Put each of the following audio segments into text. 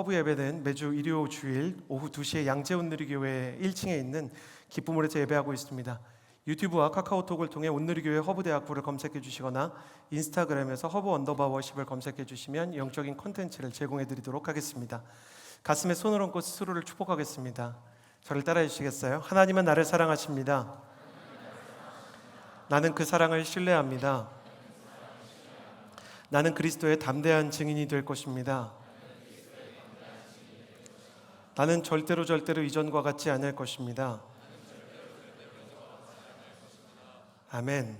허브 예배는 매주 일요 주일 오후 2시에 양재온 누리교회 1층에 있는 기쁨홀에서 예배하고 있습니다. 유튜브와 카카오톡을 통해 온누리교회 허브대학부를 검색해 주시거나 인스타그램에서 허브_워십을 검색해 주시면 영적인 콘텐츠를 제공해 드리도록 하겠습니다. 가슴에 손을 얹고 스스로를 축복하겠습니다. 저를 따라해 주시겠어요? 하나님은 나를 사랑하십니다. 나는 그 사랑을 신뢰합니다. 나는 그리스도의 담대한 증인이 될 것입니다. 나는 절대로 이전과 같지 않을 것입니다. 아멘.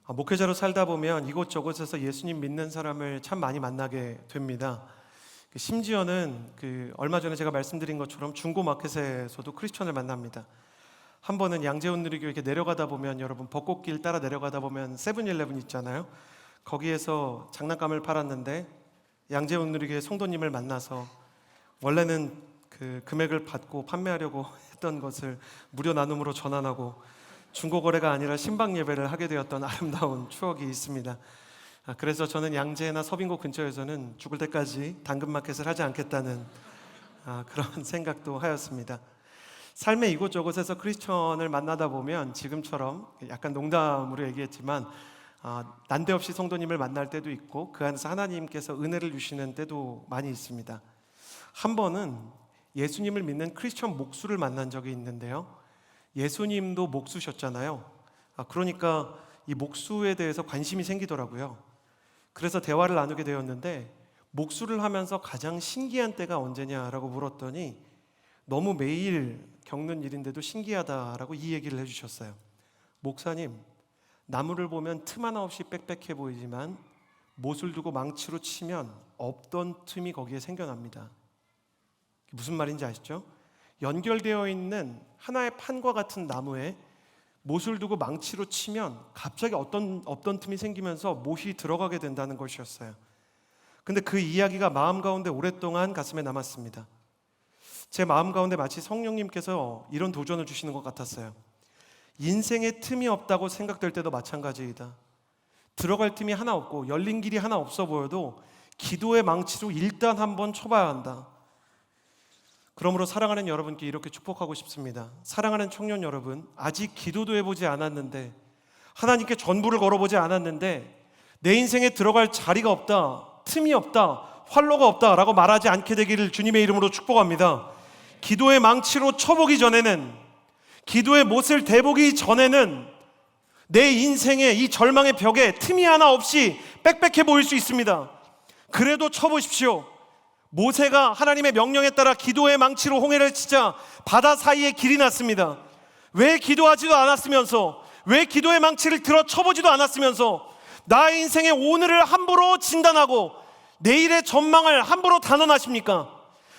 목회자로 살다 보면 이곳저곳에서 예수님 믿는 사람을 참 많이 만나게 됩니다. 심지어는 얼마 전에 제가 말씀드린 것처럼 중고마켓에서도 크리스천을 만납니다. 한 번은 양재온 누리교회 이렇게 내려가다 보면, 여러분 벚꽃길 따라 내려가다 보면 세븐일레븐 있잖아요. 거기에서 장난감을 팔았는데 양재온 누리교회 성도님을 만나서 원래는 금액을 받고 판매하려고 했던 것을 무료 나눔으로 전환하고 중고거래가 아니라 신방 예배를 하게 되었던 아름다운 추억이 있습니다. 그래서 저는 양재나 서빙고 근처에서는 죽을 때까지 당근마켓을 하지 않겠다는 그런 생각도 하였습니다. 삶의 이곳저곳에서 크리스천을 만나다 보면 지금처럼 약간 농담으로 얘기했지만 난데없이 성도님을 만날 때도 있고 그 안에서 하나님께서 은혜를 주시는 때도 많이 있습니다. 한 번은 예수님을 믿는 크리스천 목수를 만난 적이 있는데요. 예수님도 목수셨잖아요. 그러니까 이 목수에 대해서 관심이 생기더라고요. 그래서 대화를 나누게 되었는데, 목수를 하면서 가장 신기한 때가 언제냐라고 물었더니 너무 매일 겪는 일인데도 신기하다라고 이 얘기를 해주셨어요. 목사님, 나무를 보면 틈 하나 없이 빽빽해 보이지만 못을 두고 망치로 치면 없던 틈이 거기에 생겨납니다. 무슨 말인지 아시죠? 연결되어 있는 하나의 판과 같은 나무에 못을 두고 망치로 치면 갑자기 없던 틈이 생기면서 못이 들어가게 된다는 것이었어요. 근데 그 이야기가 마음 가운데 오랫동안 가슴에 남았습니다. 제 마음 가운데 마치 성령님께서 이런 도전을 주시는 것 같았어요. 인생에 틈이 없다고 생각될 때도 마찬가지이다. 들어갈 틈이 하나 없고 열린 길이 하나 없어 보여도 기도의 망치로 일단 한번 쳐봐야 한다. 그러므로 사랑하는 여러분께 이렇게 축복하고 싶습니다. 사랑하는 청년 여러분, 아직 기도도 해보지 않았는데, 하나님께 전부를 걸어보지 않았는데 내 인생에 들어갈 자리가 없다, 틈이 없다, 활로가 없다 라고 말하지 않게 되기를 주님의 이름으로 축복합니다. 기도의 망치로 쳐보기 전에는, 기도의 못을 대보기 전에는 내 인생의 이 절망의 벽에 틈이 하나 없이 빽빽해 보일 수 있습니다. 그래도 쳐보십시오. 모세가 하나님의 명령에 따라 기도의 망치로 홍해를 치자 바다 사이에 길이 났습니다. 왜 기도하지도 않았으면서, 왜 기도의 망치를 들어 쳐보지도 않았으면서 나의 인생의 오늘을 함부로 진단하고 내일의 전망을 함부로 단언하십니까?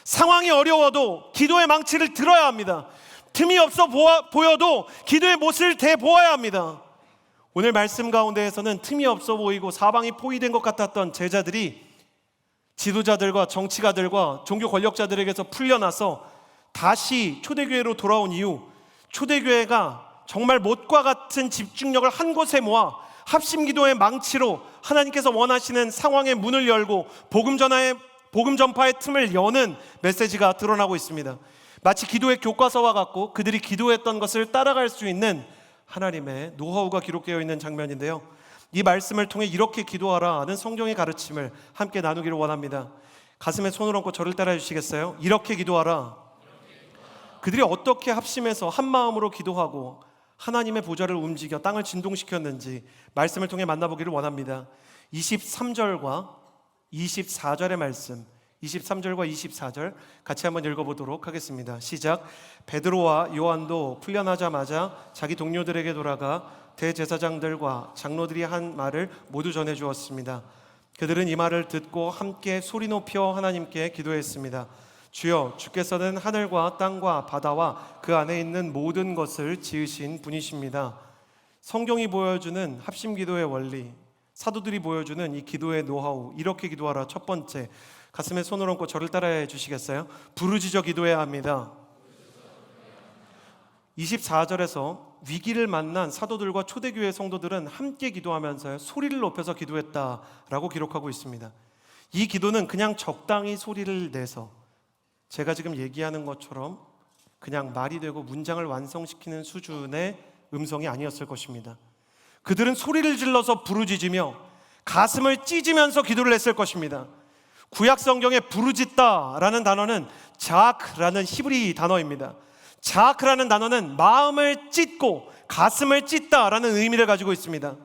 상황이 어려워도 기도의 망치를 들어야 합니다. 틈이 없어 보여도 기도의 못을 대보아야 합니다. 오늘 말씀 가운데에서는 틈이 없어 보이고 사방이 포위된 것 같았던 제자들이 지도자들과 정치가들과 종교 권력자들에게서 풀려나서 다시 초대교회로 돌아온 이후, 초대교회가 정말 못과 같은 집중력을 한 곳에 모아 합심기도의 망치로 하나님께서 원하시는 상황의 문을 열고 복음 전파의 틈을 여는 메시지가 드러나고 있습니다. 마치 기도의 교과서와 같고 그들이 기도했던 것을 따라갈 수 있는 하나님의 노하우가 기록되어 있는 장면인데요, 이 말씀을 통해 이렇게 기도하라 하는 성경의 가르침을 함께 나누기를 원합니다. 가슴에 손을 얹고 저를 따라해 주시겠어요? 이렇게 기도하라. 그들이 어떻게 합심해서 한 마음으로 기도하고 하나님의 보좌를 움직여 땅을 진동시켰는지 말씀을 통해 만나보기를 원합니다. 23절과 24절의 말씀, 23절과 24절 같이 한번 읽어보도록 하겠습니다. 시작. 베드로와 요한도 풀려나자마자 자기 동료들에게 돌아가 대제사장들과 장로들이 한 말을 모두 전해 주었습니다. 그들은 이 말을 듣고 함께 소리 높여 하나님께 기도했습니다. 주여, 주께서는 하늘과 땅과 바다와 그 안에 있는 모든 것을 지으신 분이십니다. 성경이 보여주는 합심기도의 원리, 사도들이 보여주는 이 기도의 노하우, 이렇게 기도하라. 첫 번째, 가슴에 손을 얹고 저를 따라해 주시겠어요? 부르짖어 기도해야 합니다. 24절에서 위기를 만난 사도들과 초대교회 성도들은 함께 기도하면서 소리를 높여서 기도했다라고 기록하고 있습니다. 이 기도는 그냥 적당히 소리를 내서 제가 지금 얘기하는 것처럼 그냥 말이 되고 문장을 완성시키는 수준의 음성이 아니었을 것입니다. 그들은 소리를 질러서 부르짖으며 가슴을 찢으면서 기도를 했을 것입니다. 구약 성경에 부르짖다라는 단어는 자크라는 히브리 단어입니다. 자크라는 단어는 마음을 찢고 가슴을 찢다라는 의미를 가지고 있습니다.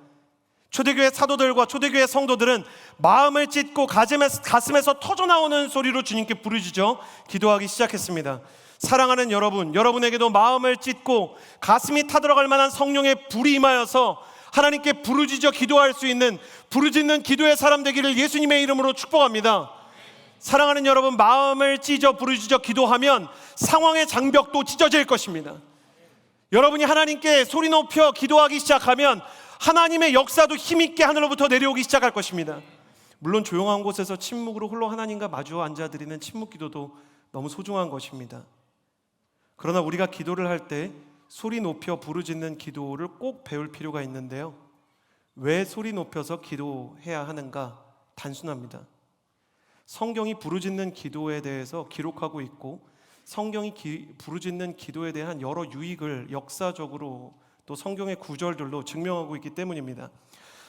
초대교회 사도들과 초대교회 성도들은 마음을 찢고 가슴에서 터져나오는 소리로 주님께 부르짖어 기도하기 시작했습니다. 사랑하는 여러분, 여러분에게도 마음을 찢고 가슴이 타들어갈 만한 성령의 불이 임하여서 하나님께 부르짖어 기도할 수 있는 부르짖는 기도의 사람 되기를 예수님의 이름으로 축복합니다. 사랑하는 여러분, 마음을 찢어 부르짖어 기도하면 상황의 장벽도 찢어질 것입니다. 여러분이 하나님께 소리 높여 기도하기 시작하면 하나님의 역사도 힘있게 하늘로부터 내려오기 시작할 것입니다. 물론 조용한 곳에서 침묵으로 홀로 하나님과 마주 앉아드리는 침묵 기도도 너무 소중한 것입니다. 그러나 우리가 기도를 할 때 소리 높여 부르짖는 기도를 꼭 배울 필요가 있는데요, 왜 소리 높여서 기도해야 하는가? 단순합니다. 성경이 부르짖는 기도에 대해서 기록하고 있고 성경이 부르짖는 기도에 대한 여러 유익을 역사적으로 또 성경의 구절들로 증명하고 있기 때문입니다.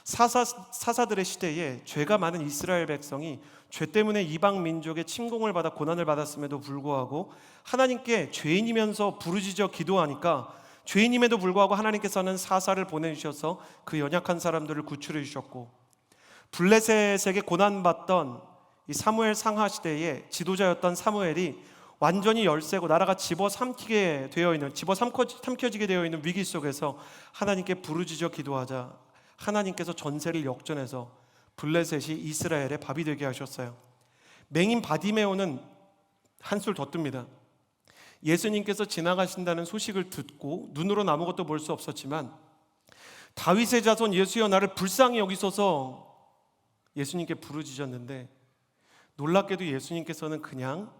사사들의 시대에 죄가 많은 이스라엘 백성이 죄 때문에 이방 민족의 침공을 받아 고난을 받았음에도 불구하고 하나님께 죄인이면서 부르짖어 기도하니까 죄인임에도 불구하고 하나님께서는 사사를 보내주셔서 그 연약한 사람들을 구출해 주셨고, 블레셋에게 고난받던 이 사무엘 상하 시대에 지도자였던 사무엘이 완전히 열세고 나라가 집어삼켜지게 되어 있는 위기 속에서 하나님께 부르짖어 기도하자 하나님께서 전세를 역전해서 블레셋이 이스라엘의 밥이 되게 하셨어요. 맹인 바디메오는 한술 더 뜹니다. 예수님께서 지나가신다는 소식을 듣고 눈으로는 아무것도 볼 수 없었지만 다윗의 자손 예수여 나를 불쌍히 여기소서 예수님께 부르짖었는데, 놀랍게도 예수님께서는 그냥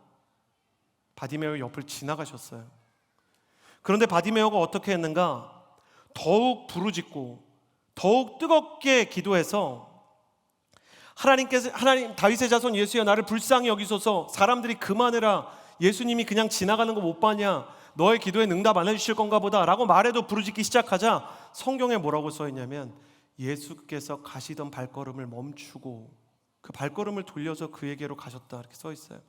바디메오 옆을 지나가셨어요. 그런데 바디메오가 어떻게 했는가? 더욱 부르짖고 더욱 뜨겁게 기도해서 하나님 다윗의 자손 예수여 나를 불쌍히 여기소서, 사람들이 그만해라, 예수님이 그냥 지나가는 거 못 봤냐, 너의 기도에 응답 안 해주실 건가 보다 라고 말해도 부르짖기 시작하자 성경에 뭐라고 써있냐면 예수께서 가시던 발걸음을 멈추고 그 발걸음을 돌려서 그에게로 가셨다 이렇게 써있어요.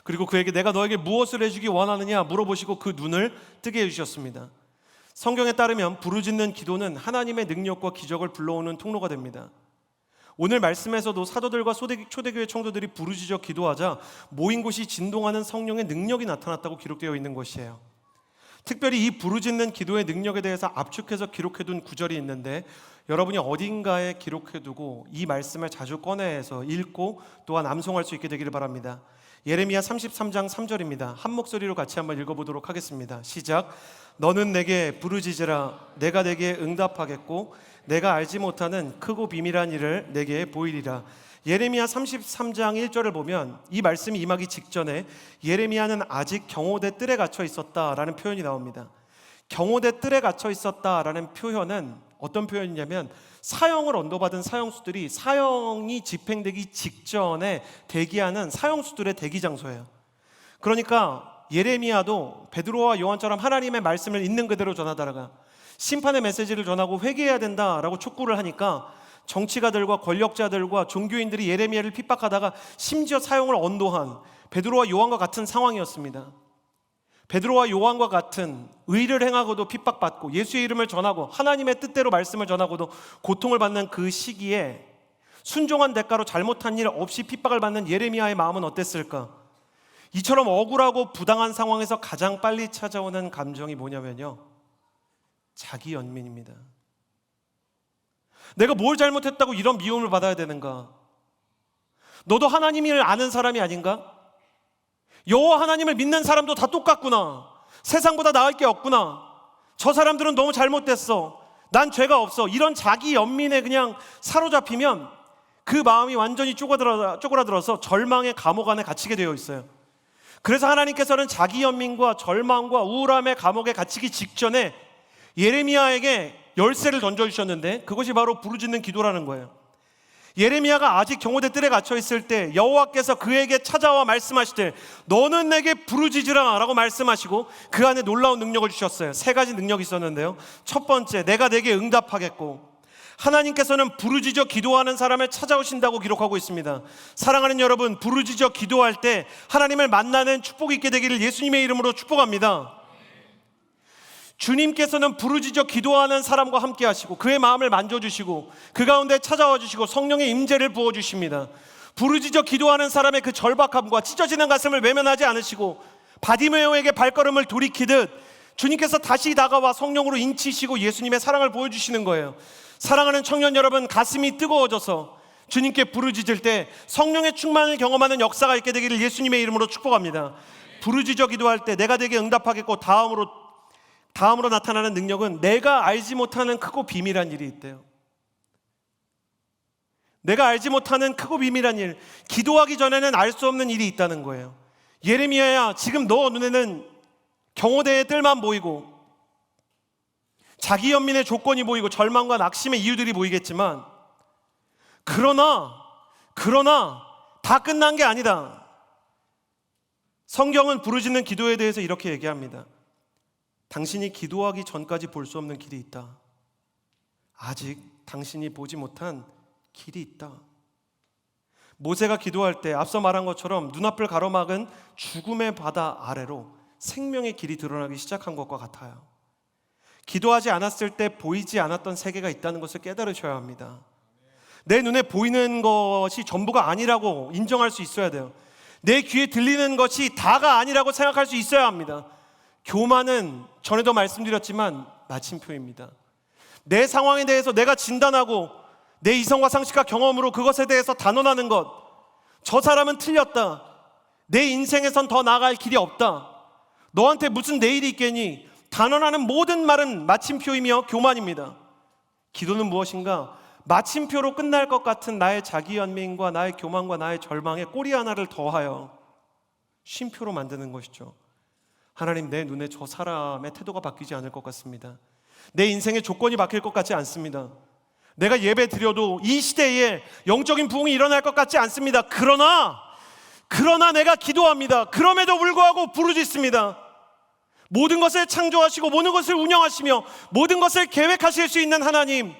그리고 그에게 내가 너에게 무엇을 해주기 원하느냐 물어보시고 그 눈을 뜨게 해주셨습니다. 성경에 따르면 부르짖는 기도는 하나님의 능력과 기적을 불러오는 통로가 됩니다. 오늘 말씀에서도 사도들과 초대교회 청도들이 부르짖어 기도하자 모인 곳이 진동하는 성령의 능력이 나타났다고 기록되어 있는 것이에요. 특별히 이 부르짖는 기도의 능력에 대해서 압축해서 기록해둔 구절이 있는데 여러분이 어딘가에 기록해두고 이 말씀을 자주 꺼내서 읽고 또한 암송할 수 있게 되기를 바랍니다. 예레미야 33장 3절입니다. 한 목소리로 같이 한번 읽어보도록 하겠습니다. 시작. 너는 내게 부르짖으라. 내가 내게 응답하겠고 내가 알지 못하는 크고 비밀한 일을 내게 보이리라. 예레미야 33장 1절을 보면 이 말씀이 임하기 직전에 예레미야는 아직 경호대 뜰에 갇혀 있었다라는 표현이 나옵니다. 경호대 뜰에 갇혀 있었다라는 표현은 어떤 표현이냐면 사형을 언도받은 사형수들이 사형이 집행되기 직전에 대기하는 사형수들의 대기 장소예요. 그러니까 예레미야도 베드로와 요한처럼 하나님의 말씀을 있는 그대로 전하다가 심판의 메시지를 전하고 회개해야 된다라고 촉구를 하니까 정치가들과 권력자들과 종교인들이 예레미야를 핍박하다가 심지어 사형을 언도한 베드로와 요한과 같은 상황이었습니다. 베드로와 요한과 같은 의를 행하고도 핍박받고 예수의 이름을 전하고 하나님의 뜻대로 말씀을 전하고도 고통을 받는 그 시기에 순종한 대가로 잘못한 일 없이 핍박을 받는 예레미야의 마음은 어땠을까? 이처럼 억울하고 부당한 상황에서 가장 빨리 찾아오는 감정이 뭐냐면요, 자기 연민입니다. 내가 뭘 잘못했다고 이런 미움을 받아야 되는가? 너도 하나님을 아는 사람이 아닌가? 여호와 하나님을 믿는 사람도 다 똑같구나. 세상보다 나을 게 없구나. 저 사람들은 너무 잘못됐어. 난 죄가 없어. 이런 자기 연민에 그냥 사로잡히면 그 마음이 완전히 쪼그라들어서 절망의 감옥 안에 갇히게 되어 있어요. 그래서 하나님께서는 자기 연민과 절망과 우울함의 감옥에 갇히기 직전에 예레미야에게 열쇠를 던져주셨는데 그것이 바로 부르짖는 기도라는 거예요. 예레미야가 아직 경호대 뜰에 갇혀 있을 때 여호와께서 그에게 찾아와 말씀하시되 너는 내게 부르짖으라 라고 말씀하시고 그 안에 놀라운 능력을 주셨어요. 3가지 능력이 있었는데요. 첫 번째, 내가 내게 응답하겠고, 하나님께서는 부르짖어 기도하는 사람을 찾아오신다고 기록하고 있습니다. 사랑하는 여러분, 부르짖어 기도할 때 하나님을 만나는 축복이 있게 되기를 예수님의 이름으로 축복합니다. 주님께서는 부르짖어 기도하는 사람과 함께 하시고 그의 마음을 만져주시고 그 가운데 찾아와 주시고 성령의 임재를 부어주십니다. 부르짖어 기도하는 사람의 그 절박함과 찢어지는 가슴을 외면하지 않으시고 바디메오에게 발걸음을 돌이키듯 주님께서 다시 다가와 성령으로 인치시고 예수님의 사랑을 보여주시는 거예요. 사랑하는 청년 여러분, 가슴이 뜨거워져서 주님께 부르짖을 때 성령의 충만을 경험하는 역사가 있게 되기를 예수님의 이름으로 축복합니다. 부르짖어 기도할 때 내가 내게 응답하겠고, 다음으로 나타나는 능력은 내가 알지 못하는 크고 비밀한 일이 있대요. 내가 알지 못하는 크고 비밀한 일, 기도하기 전에는 알 수 없는 일이 있다는 거예요. 예레미야야, 지금 너 눈에는 경호대의 뜰만 보이고 자기 연민의 조건이 보이고 절망과 낙심의 이유들이 보이겠지만 그러나 다 끝난 게 아니다. 성경은 부르짖는 기도에 대해서 이렇게 얘기합니다. 당신이 기도하기 전까지 볼 수 없는 길이 있다. 아직 당신이 보지 못한 길이 있다. 모세가 기도할 때 앞서 말한 것처럼 눈앞을 가로막은 죽음의 바다 아래로 생명의 길이 드러나기 시작한 것과 같아요. 기도하지 않았을 때 보이지 않았던 세계가 있다는 것을 깨달으셔야 합니다. 내 눈에 보이는 것이 전부가 아니라고 인정할 수 있어야 돼요. 내 귀에 들리는 것이 다가 아니라고 생각할 수 있어야 합니다. 교만은 전에도 말씀드렸지만 마침표입니다. 내 상황에 대해서 내가 진단하고 내 이성과 상식과 경험으로 그것에 대해서 단언하는 것, 저 사람은 틀렸다, 내 인생에선 더 나아갈 길이 없다, 너한테 무슨 내일이 있겠니, 단언하는 모든 말은 마침표이며 교만입니다. 기도는 무엇인가? 마침표로 끝날 것 같은 나의 자기연민과 나의 교만과 나의 절망에 꼬리 하나를 더하여 쉼표로 만드는 것이죠. 하나님, 내 눈에 저 사람의 태도가 바뀌지 않을 것 같습니다. 내 인생의 조건이 바뀔 것 같지 않습니다. 내가 예배 드려도 이 시대에 영적인 부흥이 일어날 것 같지 않습니다. 그러나 내가 기도합니다. 그럼에도 불구하고 부르짖습니다. 모든 것을 창조하시고 모든 것을 운영하시며 모든 것을 계획하실 수 있는 하나님,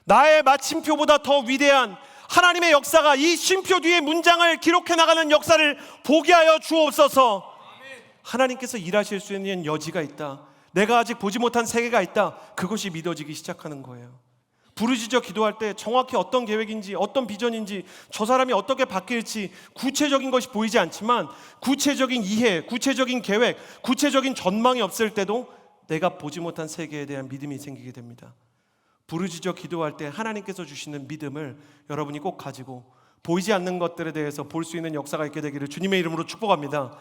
나의 마침표보다 더 위대한 하나님의 역사가 이 쉼표 뒤에 문장을 기록해 나가는 역사를 보게 하여 주옵소서. 하나님께서 일하실 수 있는 여지가 있다, 내가 아직 보지 못한 세계가 있다, 그것이 믿어지기 시작하는 거예요. 부르짖어 기도할 때 정확히 어떤 계획인지, 어떤 비전인지, 저 사람이 어떻게 바뀔지 구체적인 것이 보이지 않지만 구체적인 이해, 구체적인 계획, 구체적인 전망이 없을 때도 내가 보지 못한 세계에 대한 믿음이 생기게 됩니다. 부르짖어 기도할 때 하나님께서 주시는 믿음을 여러분이 꼭 가지고 보이지 않는 것들에 대해서 볼 수 있는 역사가 있게 되기를 주님의 이름으로 축복합니다.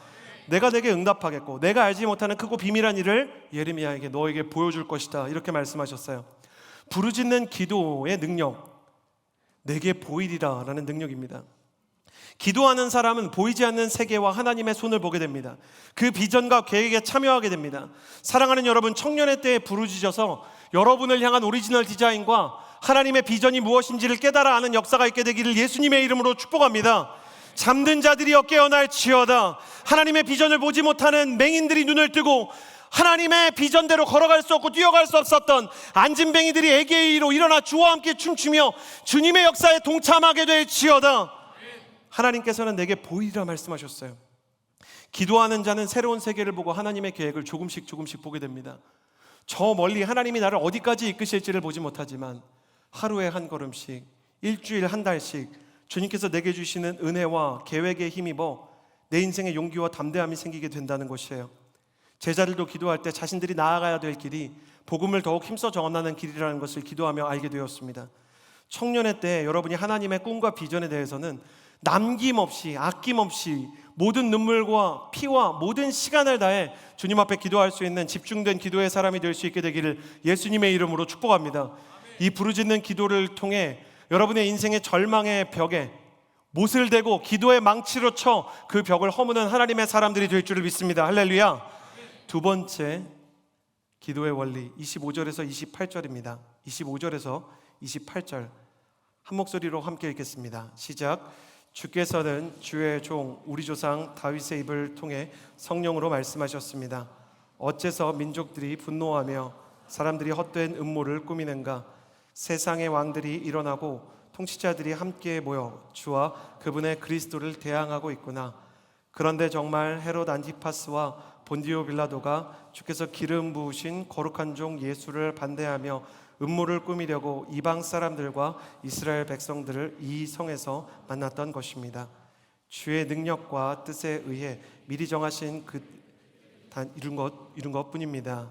내가 내게 응답하겠고 내가 알지 못하는 크고 비밀한 일을 예레미야에게 너에게 보여줄 것이다, 이렇게 말씀하셨어요. 부르짖는 기도의 능력, 내게 보이리라 라는 능력입니다. 기도하는 사람은 보이지 않는 세계와 하나님의 손을 보게 됩니다. 그 비전과 계획에 참여하게 됩니다. 사랑하는 여러분, 청년의 때에 부르짖어서 여러분을 향한 오리지널 디자인과 하나님의 비전이 무엇인지를 깨달아 아는 역사가 있게 되기를 예수님의 이름으로 축복합니다. 잠든 자들이여 깨어날지어다. 하나님의 비전을 보지 못하는 맹인들이 눈을 뜨고 하나님의 비전대로 걸어갈 수 없고 뛰어갈 수 없었던 안진뱅이들이 애게이로 일어나 주와 함께 춤추며 주님의 역사에 동참하게 될지어다. 하나님께서는 내게 보이리라 말씀하셨어요. 기도하는 자는 새로운 세계를 보고 하나님의 계획을 조금씩 보게 됩니다. 저 멀리 하나님이 나를 어디까지 이끄실지를 보지 못하지만 하루에 한 걸음씩, 일주일 한 달씩 주님께서 내게 주시는 은혜와 계획에 힘입어 내 인생의 용기와 담대함이 생기게 된다는 것이에요. 제자들도 기도할 때 자신들이 나아가야 될 길이 복음을 더욱 힘써 전하는 길이라는 것을 기도하며 알게 되었습니다. 청년의 때 여러분이 하나님의 꿈과 비전에 대해서는 남김없이 아낌없이 모든 눈물과 피와 모든 시간을 다해 주님 앞에 기도할 수 있는 집중된 기도의 사람이 될 수 있게 되기를 예수님의 이름으로 축복합니다. 이 부르짖는 기도를 통해 여러분의 인생의 절망의 벽에 못을 대고 기도의 망치로 쳐 그 벽을 허무는 하나님의 사람들이 될 줄을 믿습니다. 할렐루야. 두 번째 기도의 원리 25절에서 28절입니다. 25절에서 28절 한 목소리로 함께 읽겠습니다. 시작. 주께서는 주의 종 우리 조상 다윗의 입을 통해 성령으로 말씀하셨습니다. 어째서 민족들이 분노하며 사람들이 헛된 음모를 꾸미는가? 세상의 왕들이 일어나고 통치자들이 함께 모여 주와 그분의 그리스도를 대항하고 있구나. 그런데 정말 헤롯 안티파스와 본디오 빌라도가 주께서 기름 부으신 거룩한 종 예수를 반대하며 음모를 꾸미려고 이방 사람들과 이스라엘 백성들을 이 성에서 만났던 것입니다. 주의 능력과 뜻에 의해 미리 정하신 이룬 것뿐입니다.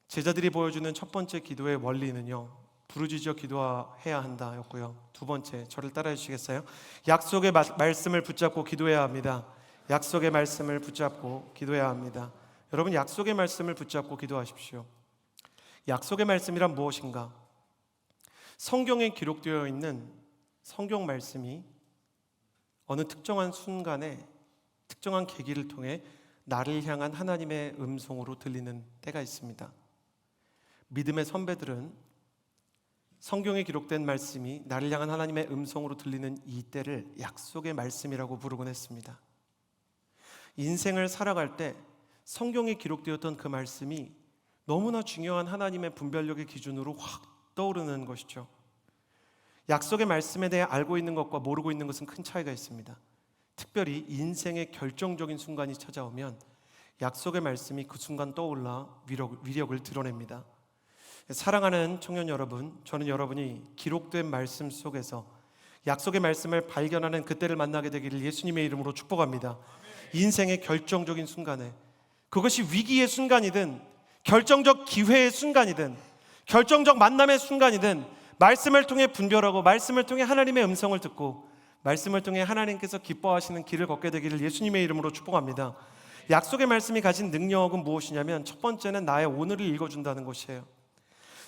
제자들이 보여주는 첫 번째 기도의 원리는요, 부르짖어 기도해야 한다였고요. 두 번째, 저를 따라해 주시겠어요? 약속의 말씀을 붙잡고 기도해야 합니다. 약속의 말씀을 붙잡고 기도해야 합니다. 여러분, 약속의 말씀을 붙잡고 기도하십시오. 약속의 말씀이란 무엇인가? 성경에 기록되어 있는 성경 말씀이 어느 특정한 순간에 특정한 계기를 통해 나를 향한 하나님의 음성으로 들리는 때가 있습니다. 믿음의 선배들은 성경에 기록된 말씀이 나를 향한 하나님의 음성으로 들리는 이 때를 약속의 말씀이라고 부르곤 했습니다. 인생을 살아갈 때 성경에 기록되었던 그 말씀이 너무나 중요한 하나님의 분별력의 기준으로 확 떠오르는 것이죠. 약속의 말씀에 대해 알고 있는 것과 모르고 있는 것은 큰 차이가 있습니다. 특별히 인생의 결정적인 순간이 찾아오면 약속의 말씀이 그 순간 떠올라 위력을 드러냅니다. 사랑하는 청년 여러분, 저는 여러분이 기록된 말씀 속에서 약속의 말씀을 발견하는 그때를 만나게 되기를 예수님의 이름으로 축복합니다. 인생의 결정적인 순간에, 그것이 위기의 순간이든 결정적 기회의 순간이든 결정적 만남의 순간이든 말씀을 통해 분별하고 말씀을 통해 하나님의 음성을 듣고 말씀을 통해 하나님께서 기뻐하시는 길을 걷게 되기를 예수님의 이름으로 축복합니다. 약속의 말씀이 가진 능력은 무엇이냐면 첫 번째는 나의 오늘을 읽어준다는 것이에요.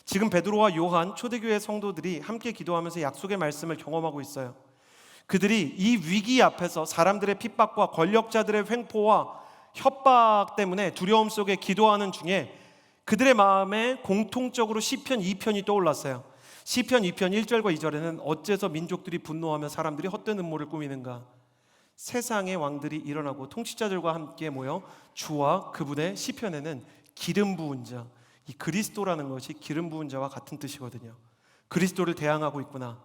지금 베드로와 요한 초대교회 성도들이 함께 기도하면서 약속의 말씀을 경험하고 있어요. 그들이 이 위기 앞에서 사람들의 핍박과 권력자들의 횡포와 협박 때문에 두려움 속에 기도하는 중에 그들의 마음에 공통적으로 시편 2편이 떠올랐어요. 시편 2편 1절과 2절에는 어째서 민족들이 분노하며 사람들이 헛된 음모를 꾸미는가? 세상의 왕들이 일어나고 통치자들과 함께 모여 주와 그분의 시편에는 기름 부은 자, 이 그리스도라는 것이 기름 부은 자와 같은 뜻이거든요. 그리스도를 대항하고 있구나.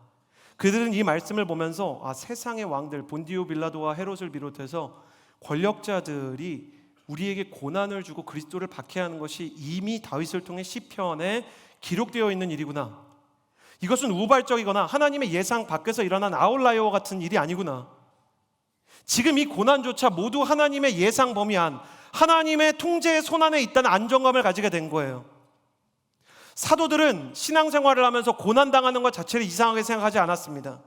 그들은 이 말씀을 보면서 세상의 왕들 본디오 빌라도와 헤롯을 비롯해서 권력자들이 우리에게 고난을 주고 그리스도를 박해하는 것이 이미 다윗을 통해 시편에 기록되어 있는 일이구나. 이것은 우발적이거나 하나님의 예상 밖에서 일어난 아웃라이어와 같은 일이 아니구나. 지금 이 고난조차 모두 하나님의 예상 범위 안, 하나님의 통제의 손안에 있다는 안정감을 가지게 된 거예요. 사도들은 신앙생활을 하면서 고난당하는 것 자체를 이상하게 생각하지 않았습니다.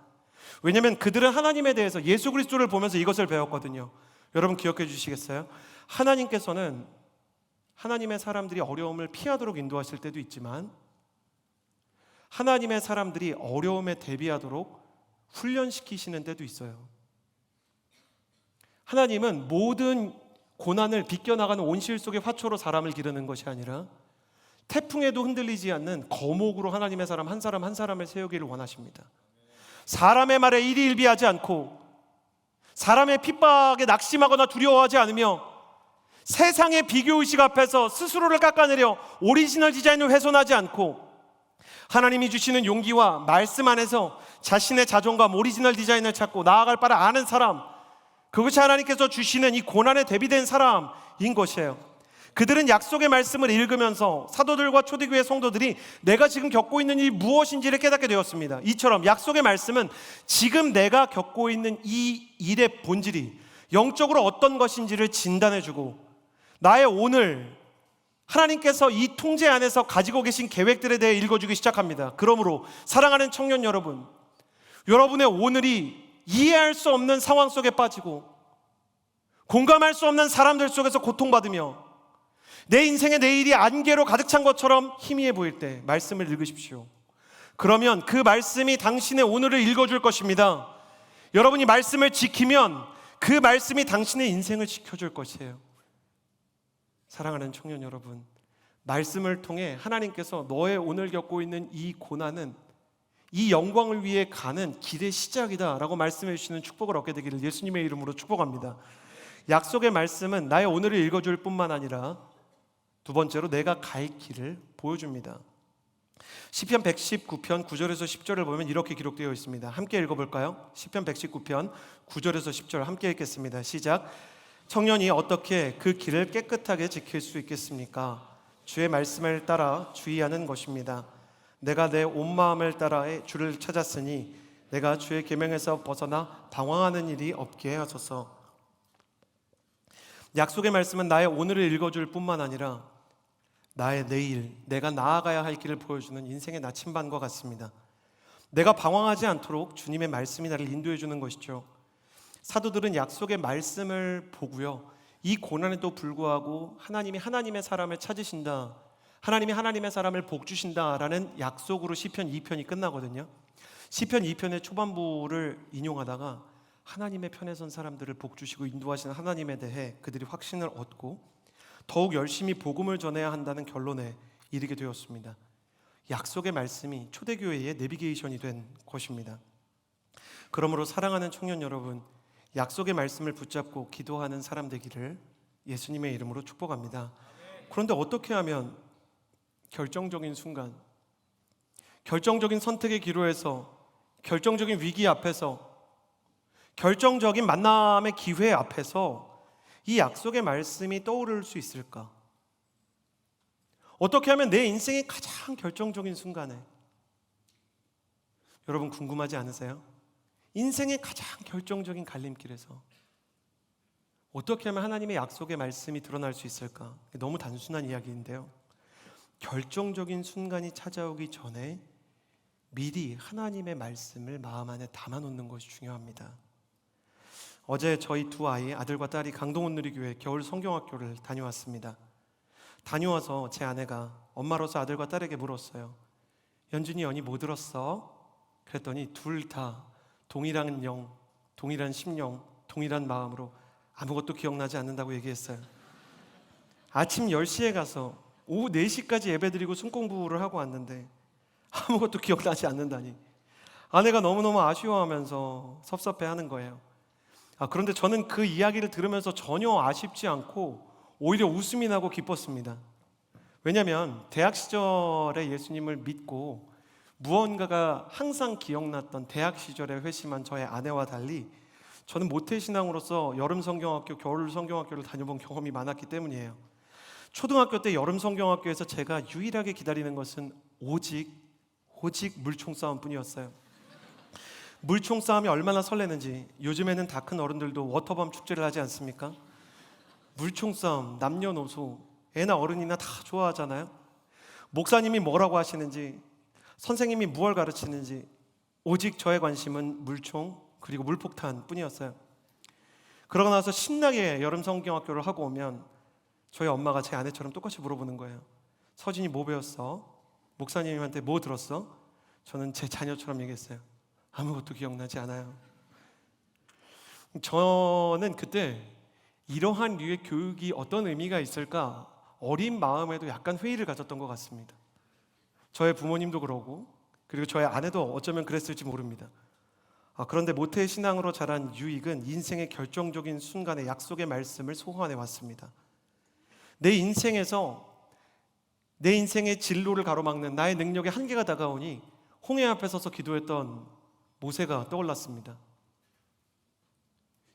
왜냐하면 그들은 하나님에 대해서 예수 그리스도를 보면서 이것을 배웠거든요. 여러분 기억해 주시겠어요? 하나님께서는 하나님의 사람들이 어려움을 피하도록 인도하실 때도 있지만 하나님의 사람들이 어려움에 대비하도록 훈련시키시는 때도 있어요. 하나님은 모든 고난을 비껴나가는 온실 속의 화초로 사람을 기르는 것이 아니라 태풍에도 흔들리지 않는 거목으로 하나님의 사람 한 사람 한 사람을 세우기를 원하십니다. 사람의 말에 일희일비하지 않고 사람의 핍박에 낙심하거나 두려워하지 않으며 세상의 비교의식 앞에서 스스로를 깎아내려 오리지널 디자인을 훼손하지 않고 하나님이 주시는 용기와 말씀 안에서 자신의 자존감, 오리지널 디자인을 찾고 나아갈 바를 아는 사람, 그것이 하나님께서 주시는 이 고난에 대비된 사람인 것이에요. 그들은 약속의 말씀을 읽으면서 사도들과 초대교회 성도들이 내가 지금 겪고 있는 일이 무엇인지를 깨닫게 되었습니다. 이처럼 약속의 말씀은 지금 내가 겪고 있는 이 일의 본질이 영적으로 어떤 것인지를 진단해주고 나의 오늘 하나님께서 이 통제 안에서 가지고 계신 계획들에 대해 읽어주기 시작합니다. 그러므로 사랑하는 청년 여러분, 여러분의 오늘이 이해할 수 없는 상황 속에 빠지고 공감할 수 없는 사람들 속에서 고통받으며 내 인생의 내일이 안개로 가득 찬 것처럼 희미해 보일 때 말씀을 읽으십시오. 그러면 그 말씀이 당신의 오늘을 읽어줄 것입니다. 여러분이 말씀을 지키면 그 말씀이 당신의 인생을 지켜줄 것이에요. 사랑하는 청년 여러분, 말씀을 통해 하나님께서 너의 오늘 겪고 있는 이 고난은 이 영광을 위해 가는 길의 시작이다라고 말씀해 주시는 축복을 얻게 되기를 예수님의 이름으로 축복합니다. 약속의 말씀은 나의 오늘을 읽어줄 뿐만 아니라 두 번째로 내가 갈 길을 보여줍니다. 시편 119편 9절에서 10절을 보면 이렇게 기록되어 있습니다. 함께 읽어볼까요? 시편 119편 9절에서 10절 함께 읽겠습니다. 시작. 청년이 어떻게 그 길을 깨끗하게 지킬 수 있겠습니까? 주의 말씀을 따라 주의하는 것입니다. 내가 내 온 마음을 따라 주를 찾았으니 내가 주의 계명에서 벗어나 방황하는 일이 없게 하소서. 약속의 말씀은 나의 오늘을 읽어줄 뿐만 아니라 나의 내일, 내가 나아가야 할 길을 보여주는 인생의 나침반과 같습니다. 내가 방황하지 않도록 주님의 말씀이 나를 인도해 주는 것이죠. 사도들은 약속의 말씀을 보고요, 이 고난에도 불구하고 하나님이 하나님의 사람을 찾으신다, 하나님이 하나님의 사람을 복주신다라는 약속으로 시편 2편이 끝나거든요. 시편 2편의 초반부를 인용하다가 하나님의 편에 선 사람들을 복주시고 인도하시는 하나님에 대해 그들이 확신을 얻고 더욱 열심히 복음을 전해야 한다는 결론에 이르게 되었습니다. 약속의 말씀이 초대교회의 내비게이션이 된 것입니다. 그러므로 사랑하는 청년 여러분, 약속의 말씀을 붙잡고 기도하는 사람 되기를 예수님의 이름으로 축복합니다. 그런데 어떻게 하면 결정적인 순간, 결정적인 선택의 기로에서, 결정적인 위기 앞에서, 결정적인 만남의 기회 앞에서 이 약속의 말씀이 떠오를 수 있을까? 어떻게 하면 내 인생의 가장 결정적인 순간에, 여러분 궁금하지 않으세요? 인생의 가장 결정적인 갈림길에서 어떻게 하면 하나님의 약속의 말씀이 드러날 수 있을까? 너무 단순한 이야기인데요, 결정적인 순간이 찾아오기 전에 미리 하나님의 말씀을 마음 안에 담아놓는 것이 중요합니다. 어제 저희 두 아이, 아들과 딸이 강동원 누리교회 겨울 성경학교를 다녀왔습니다. 다녀와서 제 아내가 엄마로서 아들과 딸에게 물었어요. 연준이 언니 뭐 들었어? 그랬더니 둘 다 동일한 영, 동일한 심령, 동일한 마음으로 아무것도 기억나지 않는다고 얘기했어요. 아침 10시에 가서 오후 4시까지 예배드리고 순공부를 하고 왔는데 아무것도 기억나지 않는다니. 아내가 너무너무 아쉬워하면서 섭섭해하는 거예요. 그런데 저는 그 이야기를 들으면서 전혀 아쉽지 않고 오히려 웃음이 나고 기뻤습니다. 왜냐하면 대학 시절에 예수님을 믿고 무언가가 항상 기억났던 대학 시절에 회심한 저의 아내와 달리 저는 모태신앙으로서 여름 성경학교, 겨울 성경학교를 다녀본 경험이 많았기 때문이에요. 초등학교 때 여름 성경학교에서 제가 유일하게 기다리는 것은 오직 물총 싸움뿐이었어요. 물총 싸움이 얼마나 설레는지 요즘에는 다 큰 어른들도 워터밤 축제를 하지 않습니까? 물총 싸움, 남녀노소, 애나 어른이나 다 좋아하잖아요. 목사님이 뭐라고 하시는지, 선생님이 무엇을 가르치는지 오직 저의 관심은 물총 그리고 물폭탄 뿐이었어요. 그러고 나서 신나게 여름 성경학교를 하고 오면 저희 엄마가 제 아내처럼 똑같이 물어보는 거예요. 서진이 뭐 배웠어? 목사님한테 뭐 들었어? 저는 제 자녀처럼 얘기했어요. 아무것도 기억나지 않아요. 저는 그때 이러한 류의 교육이 어떤 의미가 있을까 어린 마음에도 약간 회의를 가졌던 것 같습니다. 저의 부모님도 그러고 그리고 저의 아내도 어쩌면 그랬을지 모릅니다. 그런데 모태의 신앙으로 자란 유익은 인생의 결정적인 순간에 약속의 말씀을 소환해 왔습니다. 내 인생에서 내 인생의 진로를 가로막는 나의 능력의 한계가 다가오니 홍해 앞에 서서 기도했던 모세가 떠올랐습니다.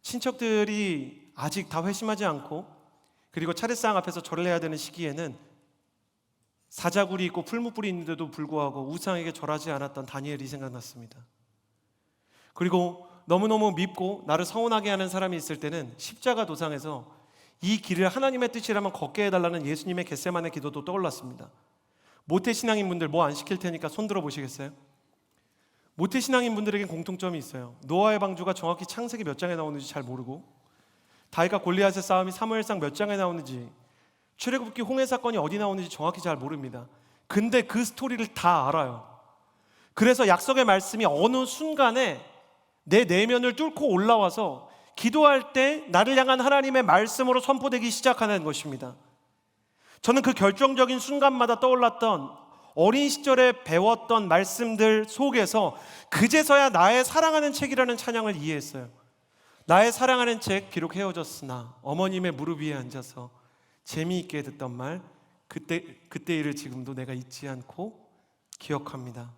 친척들이 아직 다 회심하지 않고 그리고 차례상 앞에서 절을 해야 되는 시기에는 사자굴이 있고 풀무불이 있는데도 불구하고 우상에게 절하지 않았던 다니엘이 생각났습니다. 그리고 너무너무 밉고 나를 서운하게 하는 사람이 있을 때는 십자가 도상에서 이 길을 하나님의 뜻이라면 걷게 해달라는 예수님의 겟세마네 기도도 떠올랐습니다. 모태신앙인분들 뭐 안 시킬 테니까 손 들어 보시겠어요? 모태신앙인분들에겐 공통점이 있어요. 노아의 방주가 정확히 창세기 몇 장에 나오는지 잘 모르고, 다윗과 골리앗의 싸움이 사무엘상 몇 장에 나오는지, 출애굽기 홍해 사건이 어디 나오는지 정확히 잘 모릅니다. 근데 그 스토리를 다 알아요. 그래서 약속의 말씀이 어느 순간에 내 내면을 뚫고 올라와서 기도할 때 나를 향한 하나님의 말씀으로 선포되기 시작하는 것입니다. 저는 그 결정적인 순간마다 떠올랐던 어린 시절에 배웠던 말씀들 속에서 그제서야 나의 사랑하는 책이라는 찬양을 이해했어요. 나의 사랑하는 책 비록 헤어졌으나 어머님의 무릎 위에 앉아서 재미있게 듣던 말 그때 일을 지금도 내가 잊지 않고 기억합니다.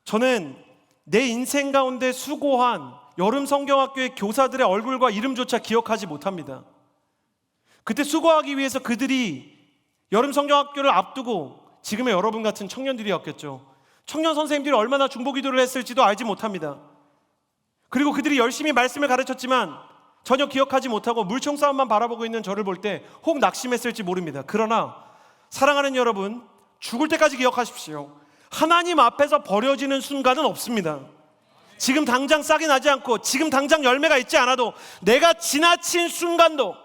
저는 내 인생 가운데 수고한 여름 성경학교의 교사들의 얼굴과 이름조차 기억하지 못합니다. 그때 수고하기 위해서 그들이 여름 성경학교를 앞두고 지금의 여러분 같은 청년들이었겠죠. 청년 선생님들이 얼마나 중보기도를 했을지도 알지 못합니다. 그리고 그들이 열심히 말씀을 가르쳤지만 전혀 기억하지 못하고 물총싸움만 바라보고 있는 저를 볼 때 혹 낙심했을지 모릅니다. 그러나 사랑하는 여러분, 죽을 때까지 기억하십시오. 하나님 앞에서 버려지는 순간은 없습니다. 지금 당장 싹이 나지 않고 지금 당장 열매가 있지 않아도 내가 지나친 순간도,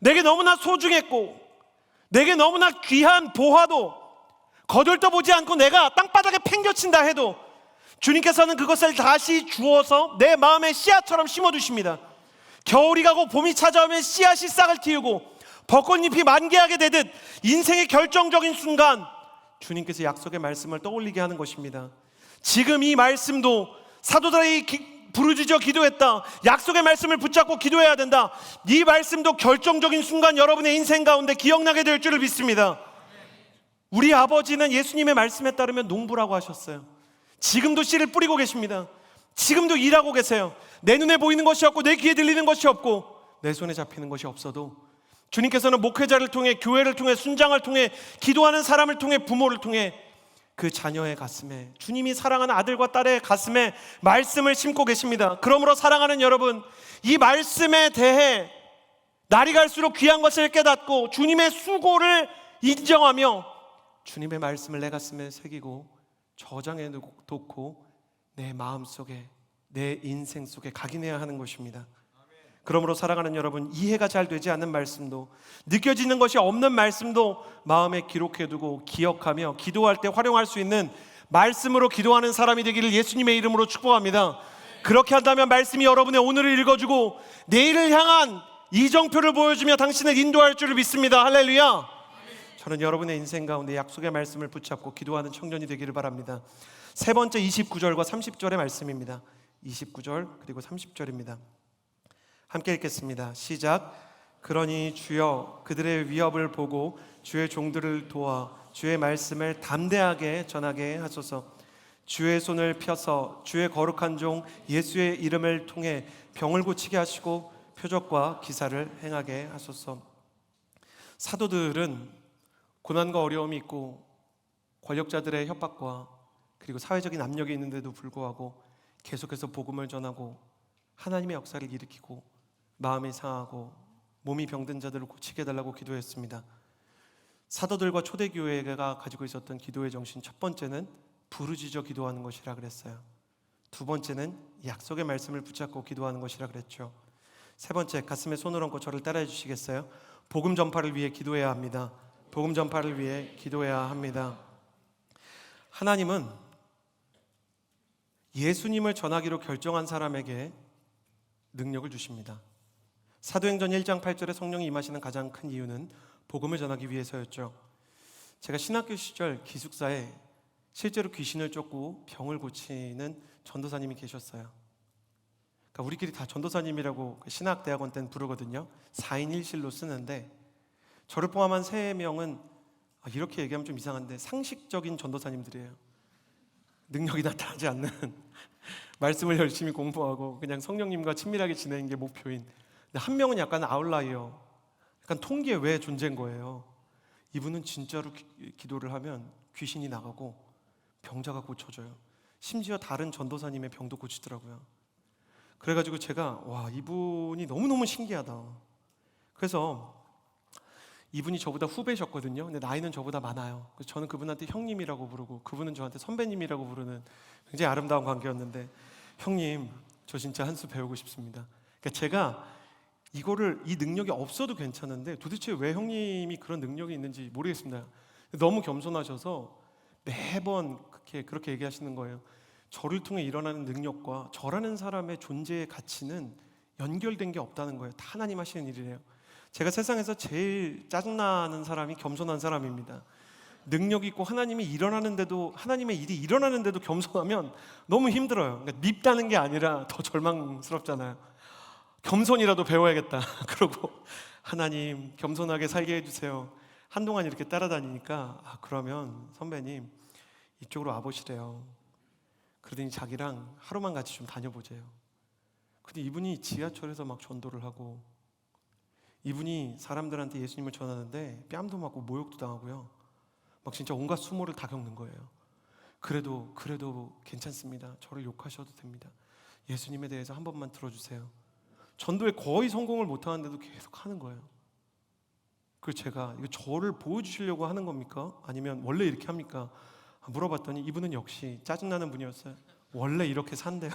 내게 너무나 소중했고 내게 너무나 귀한 보화도 거들떠보지 않고 내가 땅바닥에 팽겨친다 해도 주님께서는 그것을 다시 주어서 내 마음의 씨앗처럼 심어두십니다. 겨울이 가고 봄이 찾아오면 씨앗이 싹을 틔우고 벚꽃잎이 만개하게 되듯 인생의 결정적인 순간 주님께서 약속의 말씀을 떠올리게 하는 것입니다. 지금 이 말씀도 사도들이 부르짖어 기도했다, 약속의 말씀을 붙잡고 기도해야 된다, 이 말씀도 결정적인 순간 여러분의 인생 가운데 기억나게 될 줄을 믿습니다. 우리 아버지는 예수님의 말씀에 따르면 농부라고 하셨어요. 지금도 씨를 뿌리고 계십니다. 지금도 일하고 계세요. 내 눈에 보이는 것이 없고 내 귀에 들리는 것이 없고 내 손에 잡히는 것이 없어도 주님께서는 목회자를 통해, 교회를 통해, 순장을 통해, 기도하는 사람을 통해, 부모를 통해 그 자녀의 가슴에, 주님이 사랑하는 아들과 딸의 가슴에 말씀을 심고 계십니다. 그러므로 사랑하는 여러분, 이 말씀에 대해 날이 갈수록 귀한 것을 깨닫고 주님의 수고를 인정하며 주님의 말씀을 내 가슴에 새기고 저장해 놓고 내 마음속에, 내 인생 속에 각인해야 하는 것입니다. 그러므로 사랑하는 여러분, 이해가 잘 되지 않는 말씀도, 느껴지는 것이 없는 말씀도 마음에 기록해두고 기억하며 기도할 때 활용할 수 있는 말씀으로 기도하는 사람이 되기를 예수님의 이름으로 축복합니다. 그렇게 한다면 말씀이 여러분의 오늘을 읽어주고 내일을 향한 이정표를 보여주며 당신을 인도할 줄을 믿습니다. 할렐루야. 저는 여러분의 인생 가운데 약속의 말씀을 붙잡고 기도하는 청년이 되기를 바랍니다. 세 번째 29절과 30절의 말씀입니다. 29절 그리고 30절입니다. 함께 읽겠습니다. 시작. 그러니 주여 그들의 위협을 보고 주의 종들을 도와 주의 말씀을 담대하게 전하게 하소서. 주의 손을 펴서 주의 거룩한 종 예수의 이름을 통해 병을 고치게 하시고 표적과 기사를 행하게 하소서. 사도들은 고난과 어려움이 있고 권력자들의 협박과 그리고 사회적인 압력이 있는데도 불구하고 계속해서 복음을 전하고 하나님의 역사를 일으키고 마음이 상하고 몸이 병든 자들을 고치게 해달라고 기도했습니다. 사도들과 초대교회가 가지고 있었던 기도의 정신, 첫 번째는 부르짖어 기도하는 것이라 그랬어요. 두 번째는 약속의 말씀을 붙잡고 기도하는 것이라 그랬죠. 세 번째, 가슴에 손을 얹고 저를 따라해 주시겠어요? 복음 전파를 위해 기도해야 합니다. 복음 전파를 위해 기도해야 합니다. 하나님은 예수님을 전하기로 결정한 사람에게 능력을 주십니다. 사도행전 1장 8절에 성령이 임하시는 가장 큰 이유는 복음을 전하기 위해서였죠. 제가 신학교 시절 기숙사에 실제로 귀신을 쫓고 병을 고치는 전도사님이 계셨어요. 그러니까 우리끼리 다 전도사님이라고 신학대학원 때는 부르거든요. 4인 1실로 쓰는데 저를 포함한 3명은 이렇게 얘기하면 좀 이상한데 상식적인 전도사님들이에요. 능력이 나타나지 않는 말씀을 열심히 공부하고 그냥 성령님과 친밀하게 지내는 게 목표인, 근데 한 명은 약간 아웃라이어, 약간 통계 외의 존재인 거예요. 이분은 진짜로 기도를 하면 귀신이 나가고 병자가 고쳐져요. 심지어 다른 전도사님의 병도 고치더라고요. 그래가지고 제가 와, 이분이 너무너무 신기하다. 그래서 이분이 저보다 후배셨거든요. 근데 나이는 저보다 많아요. 그래서 저는 그분한테 형님이라고 부르고 그분은 저한테 선배님이라고 부르는 굉장히 아름다운 관계였는데, 형님 저 진짜 한 수 배우고 싶습니다. 그러니까 제가 이 능력이 없어도 괜찮은데 도대체 왜 형님이 그런 능력이 있는지 모르겠습니다. 너무 겸손하셔서 매번 그렇게 얘기하시는 거예요. 저를 통해 일어나는 능력과 저라는 사람의 존재의 가치는 연결된 게 없다는 거예요. 다 하나님 하시는 일이래요. 제가 세상에서 제일 짜증나는 사람이 겸손한 사람입니다. 능력 있고 하나님이 일어나는데도, 하나님의 일이 일어나는데도 겸손하면 너무 힘들어요. 그러니까 밉다는 게 아니라 더 절망스럽잖아요. 겸손이라도 배워야겠다. 그러고 하나님 겸손하게 살게 해주세요. 한동안 이렇게 따라다니니까 그러면 선배님 이쪽으로 와보시래요. 그러더니 자기랑 하루만 같이 좀 다녀보재요. 근데 이분이 지하철에서 막 전도를 하고, 이분이 사람들한테 예수님을 전하는데 뺨도 맞고 모욕도 당하고요. 막 진짜 온갖 수모를 다 겪는 거예요. 그래도 괜찮습니다. 저를 욕하셔도 됩니다. 예수님에 대해서 한 번만 들어주세요. 전도에 거의 성공을 못하는데도 계속 하는 거예요. 그래서 제가 이거 저를 보여주시려고 하는 겁니까? 아니면 원래 이렇게 합니까? 물어봤더니 이분은 역시 짜증나는 분이었어요. 원래 이렇게 산대요.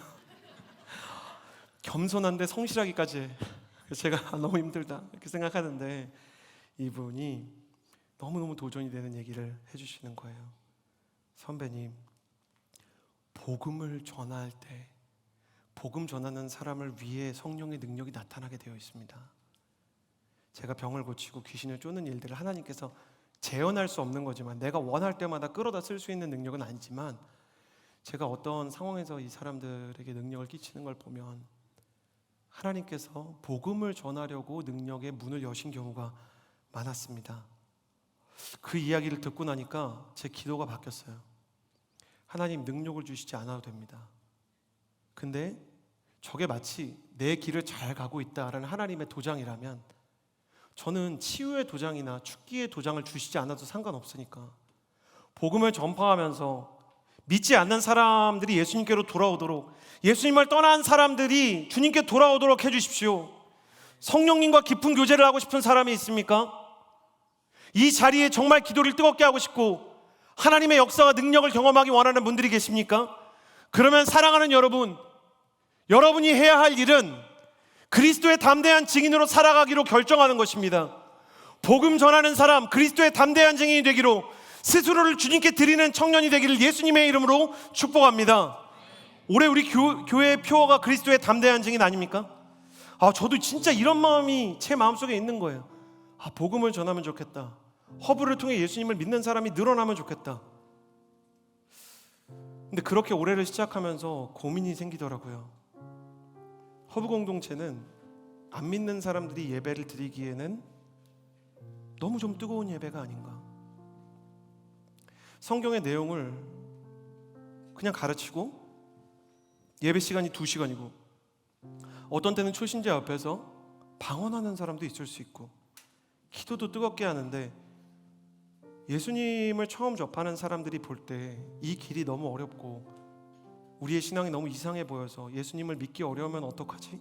겸손한데 성실하기까지 해. 그래서 제가 너무 힘들다 이렇게 생각하는데 이분이 너무너무 도전이 되는 얘기를 해주시는 거예요. 선배님, 복음을 전할 때 복음 전하는 사람을 위해 성령의 능력이 나타나게 되어 있습니다. 제가 병을 고치고 귀신을 쫓는 일들을 하나님께서 재현할 수 없는 거지만, 내가 원할 때마다 끌어다 쓸 수 있는 능력은 아니지만, 제가 어떤 상황에서 이 사람들에게 능력을 끼치는 걸 보면 하나님께서 복음을 전하려고 능력의 문을 여신 경우가 많았습니다. 그 이야기를 듣고 나니까 제 기도가 바뀌었어요. 하나님, 능력을 주시지 않아도 됩니다. 근데 저게 마치 내 길을 잘 가고 있다라는 하나님의 도장이라면, 저는 치유의 도장이나 축기의 도장을 주시지 않아도 상관없으니까 복음을 전파하면서 믿지 않는 사람들이 예수님께로 돌아오도록, 예수님을 떠난 사람들이 주님께 돌아오도록 해주십시오. 성령님과 깊은 교제를 하고 싶은 사람이 있습니까? 이 자리에 정말 기도를 뜨겁게 하고 싶고 하나님의 역사와 능력을 경험하기 원하는 분들이 계십니까? 그러면 사랑하는 여러분, 여러분이 해야 할 일은 그리스도의 담대한 증인으로 살아가기로 결정하는 것입니다. 복음 전하는 사람, 그리스도의 담대한 증인이 되기로, 스스로를 주님께 드리는 청년이 되기를 예수님의 이름으로 축복합니다. 올해 우리 교회의 표어가 그리스도의 담대한 증인 아닙니까? 저도 진짜 이런 마음이 제 마음속에 있는 거예요. 복음을 전하면 좋겠다. 허브를 통해 예수님을 믿는 사람이 늘어나면 좋겠다. 근데 그렇게 올해를 시작하면서 고민이 생기더라고요. 허브 공동체는 안 믿는 사람들이 예배를 드리기에는 너무 좀 뜨거운 예배가 아닌가. 성경의 내용을 그냥 가르치고 예배 시간이 2시간이고, 어떤 때는 초신자 옆에서 방언하는 사람도 있을 수 있고, 기도도 뜨겁게 하는데, 예수님을 처음 접하는 사람들이 볼 때 이 길이 너무 어렵고 우리의 신앙이 너무 이상해 보여서 예수님을 믿기 어려우면 어떡하지?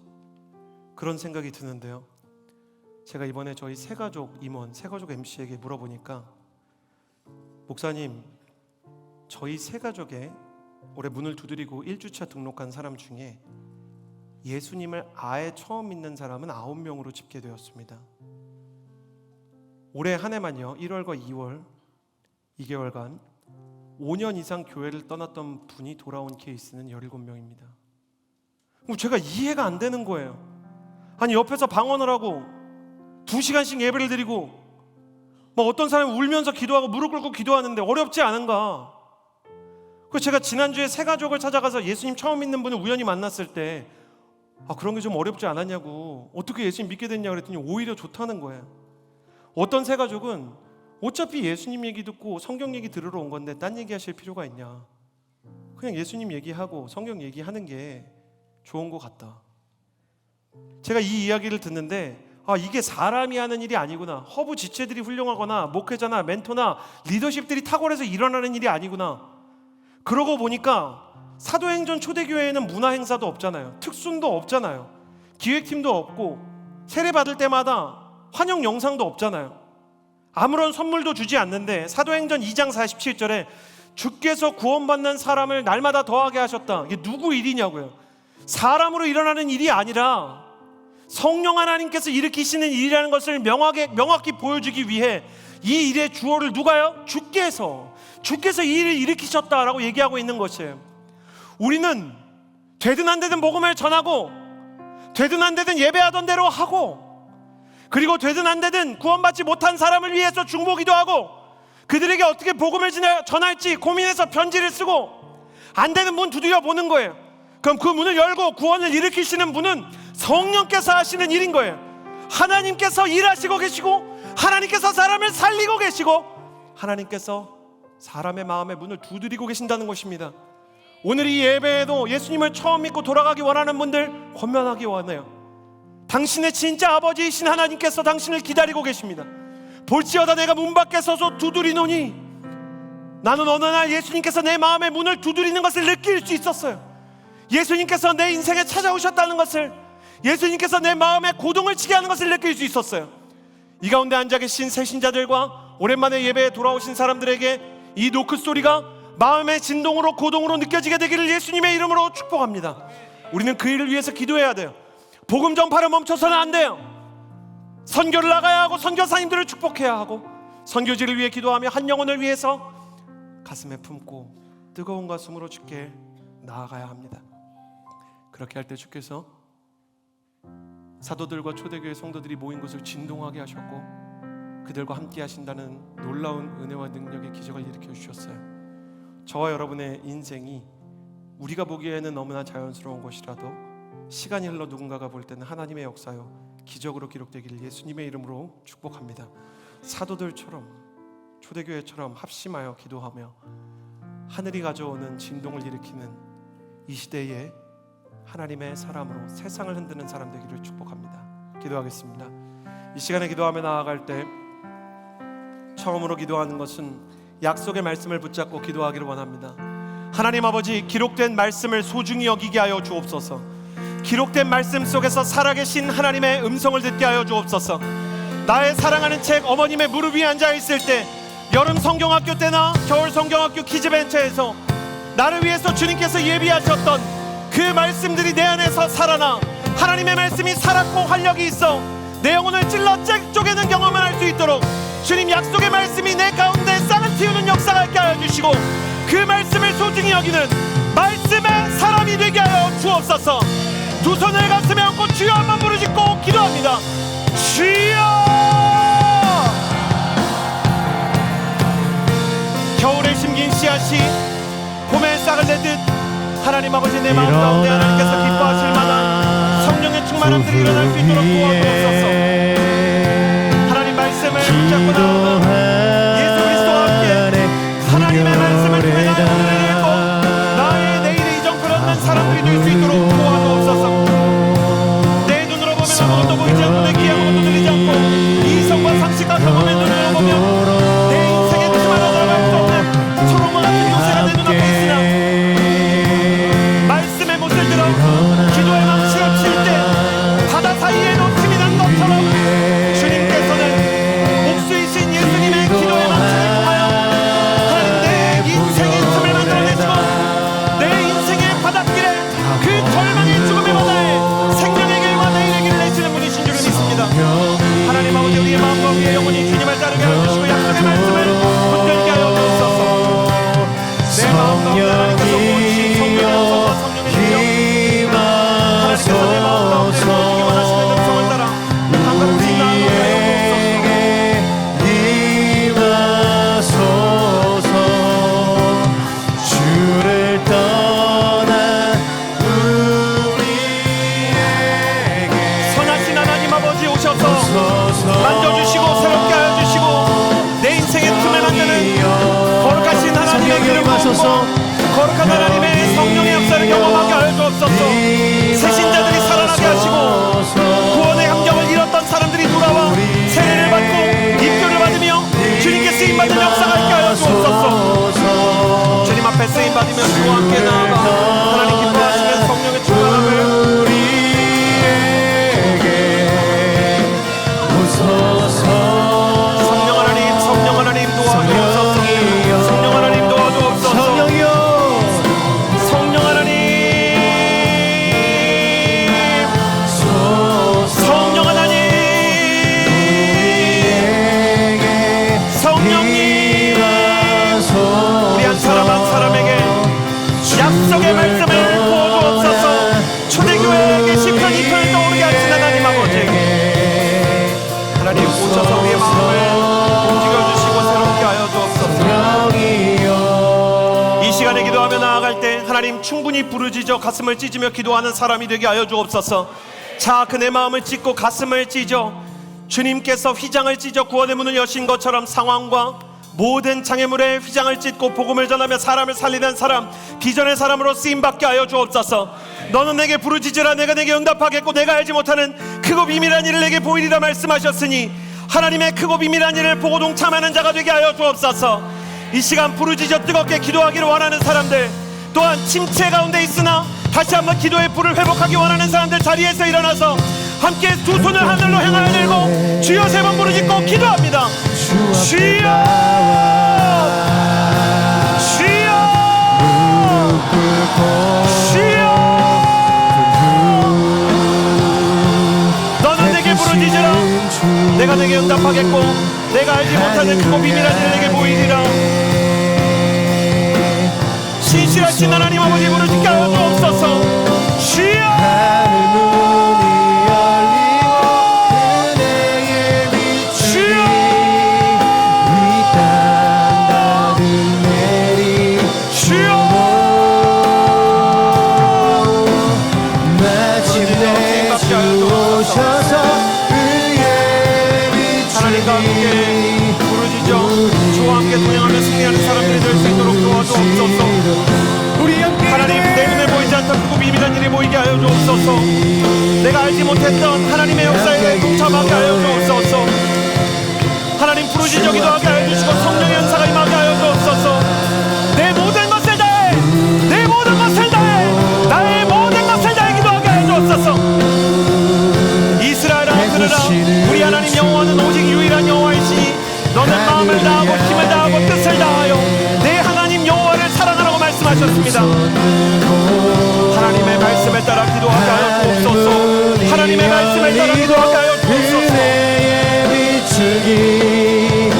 그런 생각이 드는데요. 제가 이번에 저희 새가족 임원, 새가족 MC에게 물어보니까, 목사님, 저희 새가족에 올해 문을 두드리고 1주차 등록한 사람 중에 예수님을 아예 처음 믿는 사람은 9명으로 집계되었습니다. 올해 한 해만요, 1월과 2월 2개월간 5년 이상 교회를 떠났던 분이 돌아온 케이스는 17명입니다. 제가 이해가 안 되는 거예요. 아니, 옆에서 방언을 하고 2시간씩 예배를 드리고 어떤 사람이 울면서 기도하고 무릎 꿇고 기도하는데 어렵지 않은가? 그래서 제가 지난주에 새가족을 찾아가서 예수님 처음 믿는 분을 우연히 만났을 때 그런 게 좀 어렵지 않았냐고, 어떻게 예수님 믿게 됐냐고 그랬더니 오히려 좋다는 거예요. 어떤 새가족은 어차피 예수님 얘기 듣고 성경 얘기 들으러 온 건데 딴 얘기 하실 필요가 있냐, 그냥 예수님 얘기하고 성경 얘기하는 게 좋은 것 같다. 제가 이 이야기를 듣는데 이게 사람이 하는 일이 아니구나. 허브 지체들이 훌륭하거나 목회자나 멘토나 리더십들이 탁월해서 일어나는 일이 아니구나. 그러고 보니까 사도행전 초대교회에는 문화 행사도 없잖아요. 특순도 없잖아요. 기획팀도 없고 세례 받을 때마다 환영 영상도 없잖아요. 아무런 선물도 주지 않는데 사도행전 2장 47절에 주께서 구원받는 사람을 날마다 더하게 하셨다. 이게 누구 일이냐고요. 사람으로 일어나는 일이 아니라 성령 하나님께서 일으키시는 일이라는 것을 명확히 보여주기 위해 이 일의 주어를 누가요? 주께서 이 일을 일으키셨다라고 얘기하고 있는 것이에요. 우리는 되든 안 되든 복음을 전하고, 되든 안 되든 예배하던 대로 하고, 그리고 되든 안 되든 구원받지 못한 사람을 위해서 중보기도 하고, 그들에게 어떻게 복음을 전할지 고민해서 편지를 쓰고 안 되는 문 두드려 보는 거예요. 그럼 그 문을 열고 구원을 일으키시는 분은 성령께서 하시는 일인 거예요. 하나님께서 일하시고 계시고, 하나님께서 사람을 살리고 계시고, 하나님께서 사람의 마음의 문을 두드리고 계신다는 것입니다. 오늘 이 예배에도 예수님을 처음 믿고 돌아가기 원하는 분들 권면하기 원해요. 당신의 진짜 아버지이신 하나님께서 당신을 기다리고 계십니다. 볼지어다 내가 문 밖에 서서 두드리노니, 나는 어느 날 예수님께서 내 마음의 문을 두드리는 것을 느낄 수 있었어요. 예수님께서 내 인생에 찾아오셨다는 것을, 예수님께서 내 마음에 고동을 치게 하는 것을 느낄 수 있었어요. 이 가운데 앉아 계신 새신자들과 오랜만에 예배에 돌아오신 사람들에게 이 노크 소리가 마음의 진동으로 고동으로 느껴지게 되기를 예수님의 이름으로 축복합니다. 우리는 그 일을 위해서 기도해야 돼요. 복음 전파를 멈춰서는 안 돼요. 선교를 나가야 하고, 선교사님들을 축복해야 하고, 선교지를 위해 기도하며 한 영혼을 위해서 가슴에 품고 뜨거운 가슴으로 주께 나아가야 합니다. 그렇게 할 때 주께서 사도들과 초대교회 성도들이 모인 곳을 진동하게 하셨고, 그들과 함께 하신다는 놀라운 은혜와 능력의 기적을 일으켜 주셨어요. 저와 여러분의 인생이 우리가 보기에는 너무나 자연스러운 것이라도 시간이 흘러 누군가가 볼 때는 하나님의 역사요 기적으로 기록되기를 예수님의 이름으로 축복합니다. 사도들처럼, 초대교회처럼 합심하여 기도하며 하늘이 가져오는 진동을 일으키는 이 시대에 하나님의 사람으로 세상을 흔드는 사람 되기를 축복합니다. 기도하겠습니다. 이 시간에 기도하며 나아갈 때 처음으로 기도하는 것은 약속의 말씀을 붙잡고 기도하기를 원합니다. 하나님 아버지, 기록된 말씀을 소중히 여기게 하여 주옵소서. 기록된 말씀 속에서 살아계신 하나님의 음성을 듣게 하여 주옵소서. 나의 사랑하는 책 어머님의 무릎 위에 앉아 있을 때, 여름 성경학교 때나 겨울 성경학교 키즈벤처에서 나를 위해서 주님께서 예비하셨던 그 말씀들이 내 안에서 살아나 하나님의 말씀이 살았고 활력이 있어 내 영혼을 찔러 쪼개는 경험을 할 수 있도록 주님 약속의 말씀이 내 가운데 싹을 틔우는 역사가 있게 하여 주시고, 그 말씀을 소중히 여기는 말씀의 사람이 되게 하여 주옵소서. 두 손을 가슴에 얹고 주여 한번 부르짖고 기도합니다. 주여! 겨울에 심긴 씨앗이 봄에 싹을 내듯 하나님 아버지, 내 마음 가운데 하나님께서 기뻐하실 만한 성령의 충만함들이 일어날 수 있도록 도와주옵소서. 하나님 말씀을 붙잡고 나아가 예수 그리스도와 함께 하나님의 말씀을 통해 나의 오늘을 읽고 나의 내일의 이정표를 얻는 사람들이 될 수 있도록 도와주옵소서. 내 눈으로 보면 아무것도 보이지 않고 내 귀에 아무것도 들리지 않고 이성과 상식과 경험의 눈으로 보면 내 인생의 틈하나 들어갈 수 없는 초롱과 같은 요새가 내 눈앞에 있으나 말씀의 못을 들어 기도의 망치를 칠 때 바다 사이에도 틈이 난 것처럼 주님께서는 목수이신 예수님의 기도의 망치를 통하여 하나님 내 인생의 틈을 만들어내시고 내 인생의 바닷길에 그 절망의 죽음의 바다에 생명의 길과 내일의 길을 내시는 분이신 줄을 믿습니다. 하나님 아버지, 우리의 마음과 우리의 영혼이 주님을 따르게 하여 주시고 약속의 말씀을 붙들게 하여 주옵소서. 내 마음 가운데 하나님께서 보이신 성령의 음성과 성령의 능력, 하나님께서 내 마음 가운데 보이기 원하시는 음성을 따라 한 걸음씩 나아가게 하여 주옵소서. 주를 떠난 우리에게 선하신 하나님 아버지 오셔서 만져주시고 새롭게 하여 주시고 내 인생의 틈을 만드는 거룩하신 하나님의 기름 부으시고 거룩한 하나님의 성령의 역사를 경험하게 하여 주옵소서. 새신자들이 살아나게 하시고 구원의 감격을 잃었던 사람들이 돌아와 세례를 받고 입교를 받으며 주님께 쓰임받는 역사가 있게 하여 주옵소서. 주님 앞에 쓰임받으며 주와 함께 나아가 하나님 기뻐하시는 성령의 충만함을 성령 하나님, 성령 하나님 도와주옵소서. 성령 하나님 도와주옵소서. 성령 하나님, 성령 하나님, 성령님, 우리 한 사람 한 사람에게 시간에 기도하며 나아갈 때 하나님 충분히 부르짖어 가슴을 찢으며 기도하는 사람이 되게 하여 주옵소서. 자, 그 내 마음을 찢고 가슴을 찢어 주님께서 휘장을 찢어 구원의 문을 여신 것처럼 상황과 모든 장애물에 휘장을 찢고 복음을 전하며 사람을 살리는 사람, 비전의 사람으로 쓰임받게 하여 주옵소서. 너는 내게 부르짖으라 내가 내게 응답하겠고 내가 알지 못하는 크고 비밀한 일을 내게 보이리라 말씀하셨으니 하나님의 크고 비밀한 일을 보고 동참하는 자가 되게 하여 주옵소서. 이 시간 부르짖어 뜨겁게 기도하기를 원하는 사람들, 또한 침체 가운데 있으나 다시 한번 기도의 불을 회복하기 원하는 사람들, 자리에서 일어나서 함께 두 손을 하늘로 향하여 들고 주여 3번 부르짖고 기도합니다. 주여, 주여, 주여. 너는 내게 부르짖으라 내가 내게 응답하겠고 내가 알지 못하는 크고 비밀한 일을 내게 보이리라. 신실하신 하나님 아버지 부르짖게 하여 주옵소서. 주여, 동행하며 승리하는 사람들이 될 수 있도록 도와주옵소서. 하나님, 내 눈에 보이지 않던 크고 비밀한 일이 보이게 하여 주옵소서. 내가 알지 못했던 하나님의 역사에 동참하게 하여 주옵소서. 하나님, 부르짖어 기도하게 하여 주시고 성령의 은사가 임하게 하여 주옵소서. 내 모든 것을 다해, 내 모든 것을 다해, 나의 모든 것을 다해 기도하게 하여 주옵소서. 이스라엘아 들으라, 우리 하나님 여호와는 오직 유일한 여호와이시니 너는 마음을 다하고 힘을 다하고 뜻을 다하여 내 하나님 여호와를 사랑하라고 말씀하셨습니다. 하나님의 말씀에 따라 기도하게 하여 주옵소서. 하나님의 말씀에 따라 기도하게 하여 주옵소서.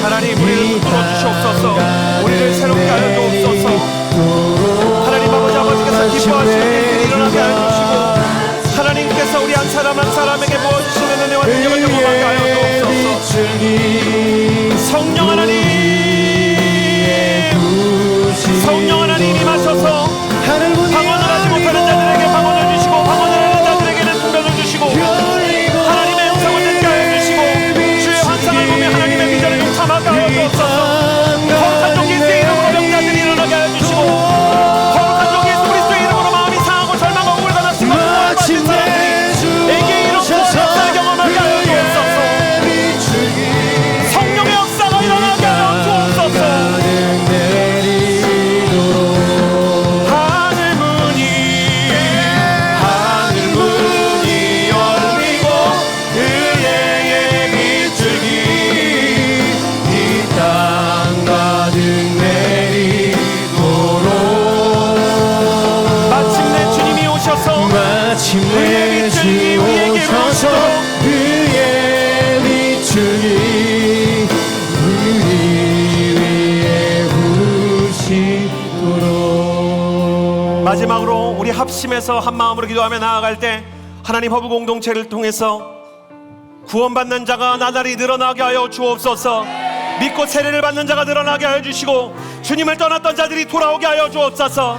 하나님, 우리를 붙들어 주시옵소서. 우리를 새롭게 하여 주옵소서. 하나님 아버지께서 기뻐하시는 일을 일어나게 하여 주시고 하나님께서 우리 한 사람 한 사람에게 부어주시는 은혜와 능력을 경험하게 하여 주옵소서. 성령 하나님, 성령 하나님 임하셔서 방언을 하지 못하는 자들에게 방언을 주시고 방언을 하는 자들에게는 통변을 주시고 하나님의 음성을 듣게 하여 주시고 주의 환상을 보며 하나님의 비전을 동참하게 하여 주옵소서. 거룩한 종 예수의 이름으로 병자들이 일어나게 하여 주시고 거룩한 종 예수 그리스도의 이름으로 마음이 상하고 절망하고 우울과 낙심과 공허를 받은 사람들이 내게 이런 구원의 역사를 경험하게 하여 주옵소서. 성령의 역사가 일어나게 하여 주옵소서. 하늘문이 열리고 그의 빛줄기 이 땅 가득 내리도록 마침내 주님이 오셔서 그의 빛줄기 우리에게 부으시도록 그의 빛줄기 마지막으로 우리 합심해서 한 마음으로 기도하며 나아갈 때 하나님 허브 공동체를 통해서 구원받는 자가 나날이 늘어나게 하여 주옵소서. 믿고 세례를 받는 자가 늘어나게 하여 주시고 주님을 떠났던 자들이 돌아오게 하여 주옵소서.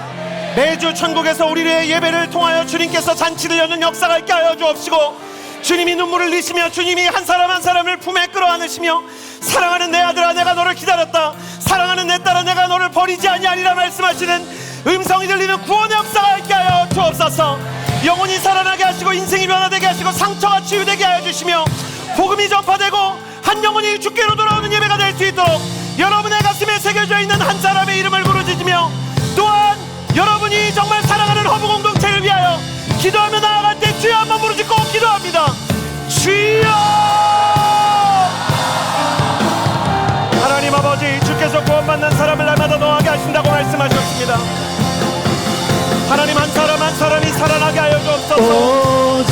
매주 천국에서 우리의 예배를 통하여 주님께서 잔치를 여는 역사가 있게 하여 주옵시고 주님이 눈물을 흘리시며 주님이 한 사람 한 사람을 품에 끌어안으시며 사랑하는 내 아들아 내가 너를 기다렸다, 사랑하는 내 딸아 내가 너를 버리지 아니하리라 말씀하시는 음성이 들리는 구원의 역사가 있게 하여 주옵소서. 영혼이 살아나게 하시고 인생이 변화되게 하시고 상처가 치유되게 하여 주시며 복음이 전파되고 한 영혼이 주께로 돌아오는 예배가 될 수 있도록 여러분의 가슴에 새겨져 있는 한 사람의 이름을 부르짖으며 또한 여러분이 정말 사랑하는 허브 공동체를 위하여 기도하며 나아갈 때 주여 한번 부르짖고 기도합니다. 주여, 하나님 아버지, 주께서 구원받는 사람을 날마다 노하게 하신다고 말씀하셨습니다. 하나님 한 사람 한 사람이 살아나게 하여 주옵소서.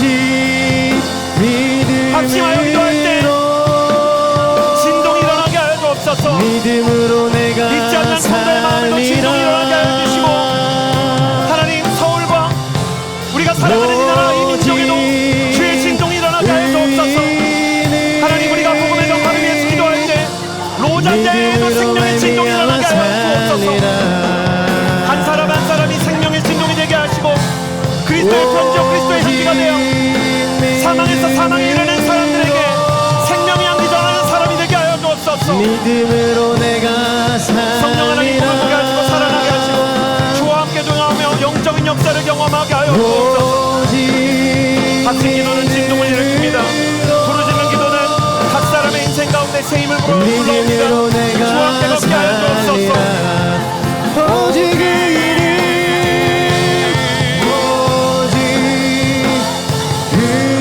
합심하여 기도할 때 진동이 일어나게 하여 주옵소서. 믿음으로 내가 믿지 않는 성도의 마음에도 진동이 일어나게 하여 주시고 하나님 서울과 우리가 살아가는 이 나라 이 민족에도 주의 진동이 일어나게 하여 주옵소서. 하나님 우리가 복음의 전파를 위해서 기도할 때 로자대에도 생명의 진동이 일어나게 하여 주옵소서. 한 사람 사망에 이르는 사람들에게 생명의 향기 전하는 사람이 되게 하여 주옵소서. 믿음으로 내가 성령 하나님 꿈을 보게 하시고 살아나게 하시고 주와 함께 동행하며 영적인 역사를 경험하게 하여 주옵소서. 같은 기도는 진동을 일으킵니다. 부르짖는 기도는 각 사람의 인생 가운데 새 힘을 불어옵니다. 주와 함께 걷게 하여 주옵소서. 오직 그 이름, 오직 그 이름.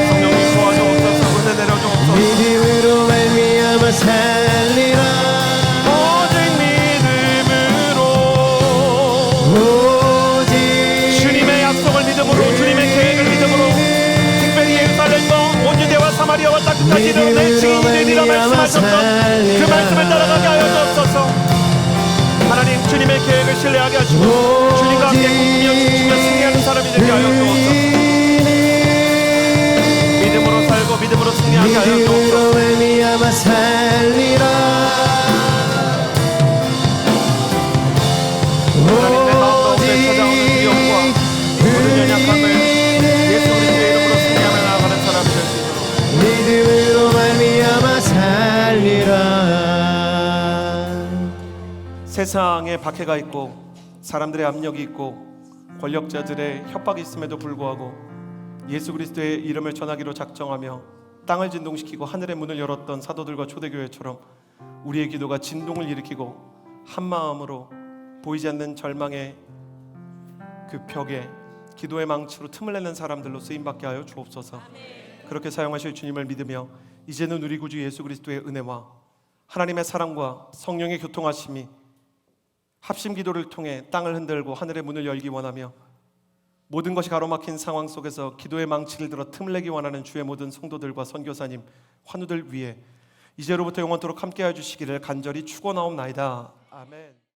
성령님 도와주옵소서. 은혜 내려주옵소서. 믿음으로 말미암아 살리라. 오직 믿음으로 오직 주님의 약속을 믿음으로 주님의 계획을 믿음으로 특별히 예루살렘과 온 유대와 사마리아와 땅 끝까지 이르러 내 증인이 되리라 말씀하셨던 그 말씀을 따라가게 하여 주옵소서. 하나님 주님의 계획을 신뢰하게 하시고 주님과 함께 꿈꾸며 춤추며 승리하는 사람이 되게 하여 주옵소서. 믿음으로 살고 믿음으로 승리하게 하여 주옵소서. 믿음으로 말미암아 살리라. 하나님 내 마음 가운데 찾아오는 두려움과 모든 연약함을 예수 그리스도의 이름으로 승리하며 나아가는 사람이 될 수 있도록 믿음으로 말미암아 살리라. 세상에 박해가 있고 사람들의 압력이 있고 권력자들의 협박이 있음에도 불구하고 예수 그리스도의 이름을 전하기로 작정하며 땅을 진동시키고 하늘의 문을 열었던 사도들과 초대교회처럼 우리의 기도가 진동을 일으키고 한 마음으로 보이지 않는 절망의 그 벽에 기도의 망치로 틈을 내는 사람들로 쓰임받게 하여 주옵소서. 그렇게 사용하실 주님을 믿으며 이제는 우리 구주 예수 그리스도의 은혜와 하나님의 사랑과 성령의 교통하심이 합심 기도를 통해 땅을 흔들고 하늘의 문을 열기 원하며 모든 것이 가로막힌 상황 속에서 기도의 망치를 들어 틈을 내기 원하는 주의 모든 성도들과 선교사님, 환우들 위해 이제로부터 영원토록 함께하여 주시기를 간절히 축원하옵나이다. 아멘.